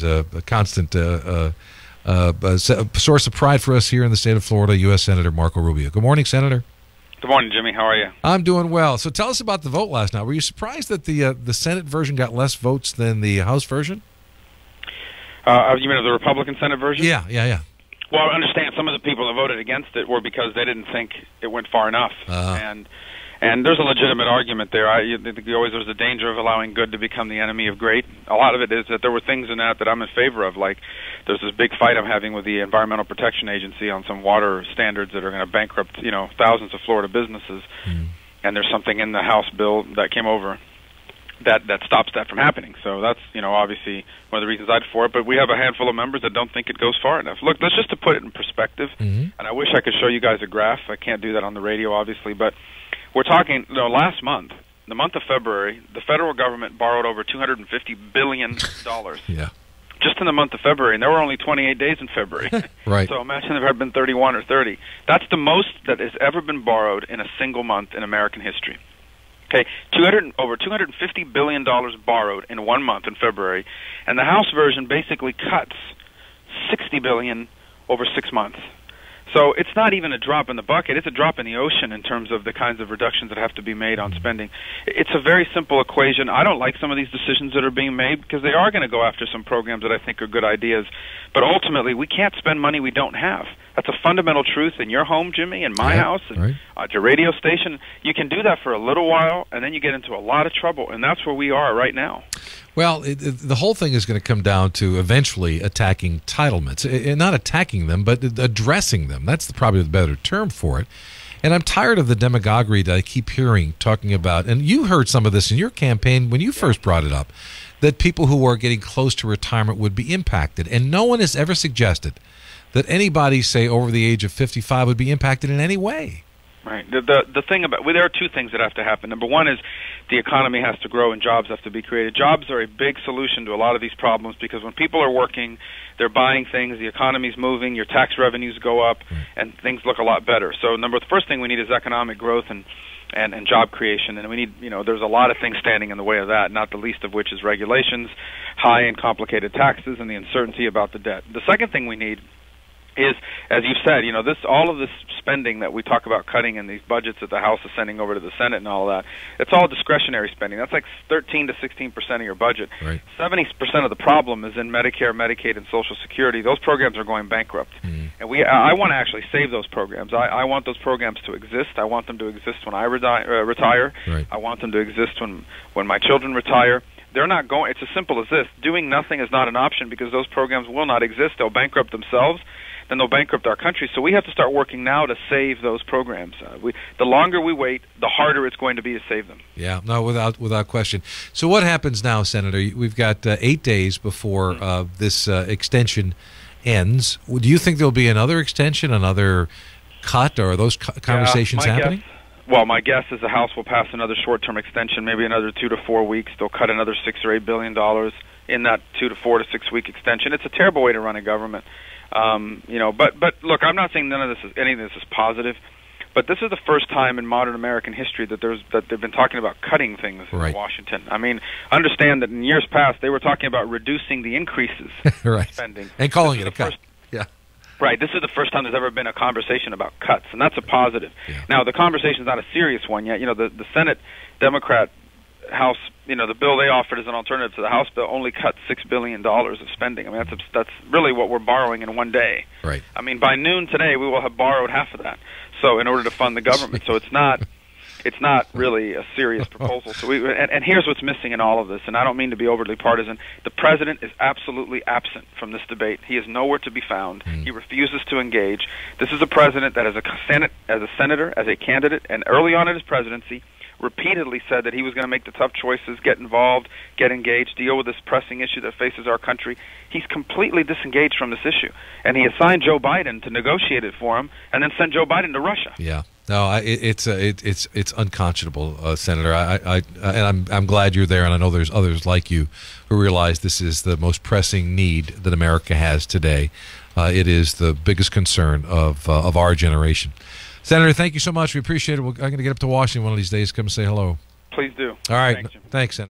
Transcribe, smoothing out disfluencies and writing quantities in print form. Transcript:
He's a constant source of pride for us here in the state of Florida, U.S. Senator Marco Rubio. Good morning, Senator. Good morning, Jimmy. How are you? I'm doing well. So tell us about the vote last night. Were you surprised that the Senate version got less votes than the House version? You mean the Republican Senate version? Yeah. Well, I understand some of the people that voted against it were because they didn't think it went far enough. And there's a legitimate argument there. There's a danger of allowing good to become the enemy of great. A lot of it is that there were things in that I'm in favor of, like there's this big fight I'm having with the Environmental Protection Agency on some water standards that are going to bankrupt, thousands of Florida businesses. And there's something in the House bill that came over that stops that from happening. So that's, obviously one of the reasons I'd for it. But we have a handful of members that don't think it goes far enough. Look, that's just to put it in perspective. And I wish I could show you guys a graph. I can't do that on the radio, obviously. But we're talking, last month, the month of February, the federal government borrowed over $250 billion. Yeah. Just in the month of February, and there were only 28 days in February. Right. So imagine if there had been 31 or 30. That's the most that has ever been borrowed in a single month in American history. Okay, over $250 billion borrowed in 1 month in February, and the House version basically cuts $60 billion over 6 months. So it's not even a drop in the bucket, it's a drop in the ocean in terms of the kinds of reductions that have to be made on spending. It's a very simple equation. I don't like some of these decisions that are being made because they are going to go after some programs that I think are good ideas. But ultimately, we can't spend money we don't have. That's a fundamental truth in your home, Jimmy, in my house, and at your radio station. You can do that for a little while, and then you get into a lot of trouble, and that's where we are right now. Well, the whole thing is going to come down to eventually attacking entitlements. Not attacking them, but addressing them. That's probably the better term for it. And I'm tired of the demagoguery that I keep hearing talking about. And you heard some of this in your campaign when you first brought it up, that people who are getting close to retirement would be impacted. And no one has ever suggested that anybody, say, over the age of 55 would be impacted in any way. Right. The thing about there are two things that have to happen. Number one is the economy has to grow and jobs have to be created. Jobs are a big solution to a lot of these problems because when people are working, they're buying things, the economy's moving, your tax revenues go up, and things look a lot better. So the first thing we need is economic growth and job creation, and we need, there's a lot of things standing in the way of that, not the least of which is regulations, high and complicated taxes, and the uncertainty about the debt. The second thing we need is, as you've said, all of this spending that we talk about cutting in these budgets that the House is sending over to the Senate and all of that, it's all discretionary spending. That's like 13 to 16% of your budget. Right. 70% of the problem is in Medicare, Medicaid, and Social Security. Those programs are going bankrupt. And I want to actually save those programs. I want those programs to exist. I want them to exist when I retire. Right. I want them to exist when my children retire. They're not going. It's as simple as this. Doing nothing is not an option because those programs will not exist. They'll bankrupt themselves. Then they'll bankrupt our country. So we have to start working now to save those programs. The longer we wait, the harder it's going to be to save them. Yeah, no, without question. So what happens now, Senator? We've got 8 days before this extension ends. Do you think there'll be another extension, another cut, or are those conversations happening? My guess is the House will pass another short-term extension, maybe another 2 to 4 weeks. They'll cut another $6 or $8 billion in that 2 to 4 to 6 week extension. It's a terrible way to run a government. But look, I'm not saying any of this is positive, but this is the first time in modern American history that they've been talking about cutting things in Washington. I mean, understand that in years past they were talking about reducing the increases in spending and calling it a cut. Right. This is the first time there's ever been a conversation about cuts, and that's a positive. Yeah. Now, the conversation is not a serious one yet. The Senate Democrat House, the bill they offered as an alternative to the House bill only cut $6 billion of spending. I mean, that's really what we're borrowing in one day. Right. I mean, by noon today, we will have borrowed half of that. So in order to fund the government, so it's not really a serious proposal. So and here's what's missing in all of this, and I don't mean to be overly partisan. The president is absolutely absent from this debate. He is nowhere to be found. He refuses to engage. This is a president that as a senator, as a candidate, and early on in his presidency, repeatedly said that he was going to make the tough choices, get involved, get engaged, deal with this pressing issue that faces our country. He's completely disengaged from this issue, and he assigned Joe Biden to negotiate it for him, and then sent Joe Biden to Russia. Yeah, no, it's unconscionable, Senator. And I'm glad you're there, and I know there's others like you who realize this is the most pressing need that America has today. It is the biggest concern of our generation. Senator, thank you so much. We appreciate it. I'm going to get up to Washington one of these days. Come and say hello. Please do. All right. Thanks, Senator.